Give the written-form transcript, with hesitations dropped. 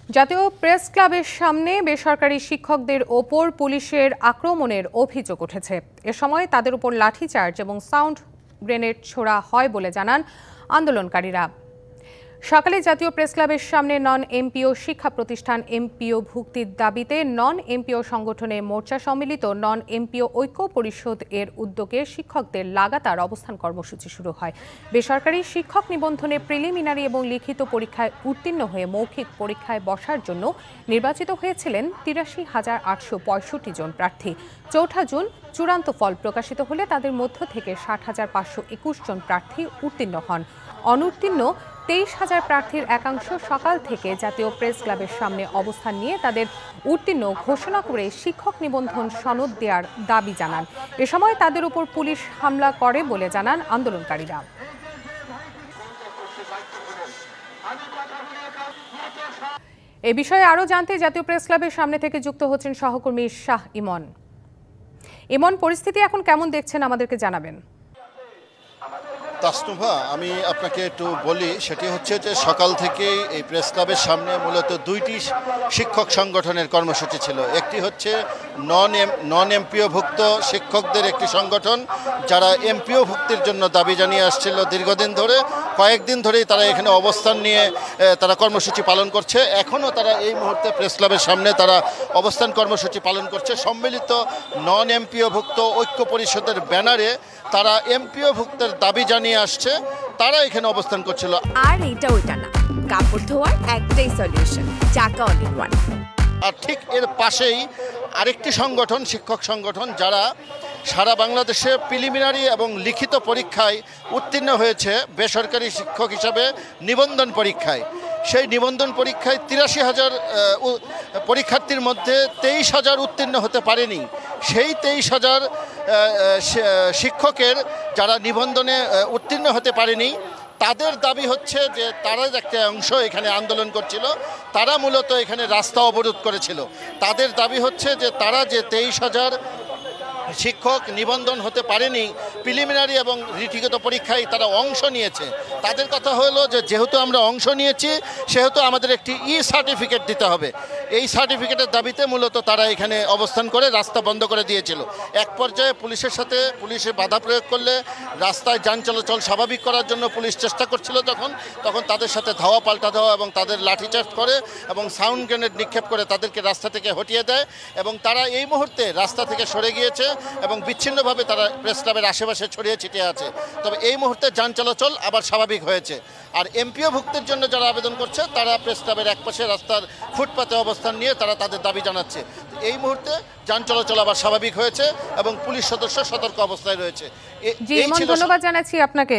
জাতীয় প্রেস ক্লাবের সামনে বেসরকারি শিক্ষকদের ওপর পুলিশের আক্রমণের অভিযোগ উঠেছে। এ সময় তাদের উপর লাঠিচার্জ এবং সাউন্ড গ্রেনেড ছোড়া হয় বলে জানান আন্দোলনকারীরা। সকালে জাতীয় প্রেস ক্লাবের সামনে নন এমপিও শিক্ষা প্রতিষ্ঠান এমপিও ভুক্তির দাবিতে নন এমপিও সংগঠনে মোর্চা সম্মিলিত নন এমপিও ঐক্য পরিষদ এর উদ্যোগে শিক্ষকদের লাগাতার অবস্থান কর্মসূচি শুরু হয়। বেসরকারি শিক্ষক নিবন্ধনে প্রিলিমিনারি এবং লিখিত পরীক্ষায় উত্তীর্ণ হয়ে মৌখিক পরীক্ষায় বসার জন্য নির্বাচিত হয়েছিলেন ৮৩,৮৬৫ জন প্রার্থী। ৪ জুন চূড়ান্ত ফল প্রকাশিত হলে তাদের মধ্য থেকে ৬০,৫২১ জন প্রার্থী উত্তীর্ণ হন। অনুত্তীর্ণ ২৩,০০০ প্রার্থীর একাংশ সকাল থেকে জাতীয় প্রেস ক্লাবের সামনে অবস্থান নিয়ে তাদের উত্তীর্ণ ঘোষণা করে শিক্ষক নিবন্ধন সনদ দেওয়ার দাবি জানান। এ সময় তাদের উপর পুলিশ হামলা করে বলে জানান আন্দোলনকারীরা। এ বিষয়ে আরও জানতে জাতীয় প্রেস ক্লাবের সামনে থেকে যুক্ত হচ্ছেন সহকর্মী শাহ ইমন। ইমন, পরিস্থিতি এখন কেমন দেখছেন আমাদেরকে জানাবেন। তাসনুভা, আমি আপনাকে একটু বলি, সেটি হচ্ছে যে সকাল থেকেই এই প্রেস ক্লাবের সামনে মূলত দুইটি শিক্ষক সংগঠনের কর্মসূচি ছিল। একটি হচ্ছে নন এমপিওভুক্ত শিক্ষকদের একটি সংগঠন, যারা এমপিও ভুক্তির জন্য দাবি জানিয়ে আসছিল দীর্ঘদিন ধরে। কয়েকদিন ধরেই তারা এখানে অবস্থান নিয়ে তারা কর্মসূচি পালন করছে। এখনও তারা এই মুহূর্তে প্রেস ক্লাবের সামনে তারা অবস্থান কর্মসূচি পালন করছে। সম্মিলিত নন এমপিওভুক্ত ঐক্য পরিষদের ব্যানারে তারা এমপিওভুক্তের দাবি জানিয়ে আসছে, তারা এখানে অবস্থান করছিল। আর এটা ওইটা না, কাপড় ধোয়ার একটাই সলিউশন, চাকা অল ইন ওয়ান। আর ঠিক এর পাশেই আরেকটি সংগঠন, শিক্ষক সংগঠন, যারা সারা বাংলাদেশে প্রিলিমিনারি এবং লিখিত পরীক্ষায় উত্তীর্ণ হয়েছে বেসরকারি শিক্ষক হিসাবে নিবন্ধন পরীক্ষায়। সেই নিবন্ধন পরীক্ষায় ৮৩,০০০ পরীক্ষার্থীর মধ্যে ২৩,০০০ উত্তীর্ণ হতে পারেনি। সেই ২৩,০০০ শিক্ষকের যারা নিবন্ধনে উত্তীর্ণ হতে পারেনি, তাদের দাবি হচ্ছে যে তারা একটা অংশ এখানে আন্দোলন করছিল, তারা মূলত এখানে রাস্তা অবরোধ করেছিল। তাদের দাবি হচ্ছে যে তারা যে ২৩,০০০ শিক্ষক নিবন্ধন হতে পারেনি প্রিলিমিনারি এবং লিখিত পরীক্ষায় তারা অংশ নিয়েছে, তাদের কথা হলো যে যেহেতু আমরা অংশ নিয়েছি সেহেতু আমাদের একটি সার্টিফিকেট দিতে হবে। এই সার্টিফিকেটের দাবিতে মূলত তারা এখানে অবস্থান করে রাস্তা বন্ধ করে দিয়েছিল। এক পর্যায়ে পুলিশের সাথে পুলিশে বাধা প্রয়োগ করলে রাস্তায় যান চলাচল স্বাভাবিক করার জন্য পুলিশ চেষ্টা করছিল, তখন তাদের সাথে ধাওয়া পাল্টা দেওয়া এবং তাদের লাঠিচার্জ করে এবং সাউন্ড গ্রেনেড নিক্ষেপ করে তাদেরকে রাস্তা থেকে হটিয়ে দেয় এবং তারা এই মুহূর্তে রাস্তা থেকে সরে গিয়েছে এবং বিচ্ছিন্নভাবে তারা প্রেস ক্লাবের আশেপাশে ছড়িয়ে ছিটিয়ে আছে। তবে এই মুহূর্তে যান চলাচল আবার স্বাভাবিক হয়েছে। আর এমপিও ভুক্তির জন্য যারা আবেদন করছে তারা প্রেস ক্লাবের একপাশে রাস্তার ফুটপাতে অবস্থান নিয়ে তারা তাদের দাবি জানাচ্ছে। এই মুহূর্তে যান চলাচল আবার স্বাভাবিক হয়েছে এবং পুলিশ সদস্য সতর্ক অবস্থায় রয়েছে। ধন্যবাদ জানাচ্ছি আপনাকে।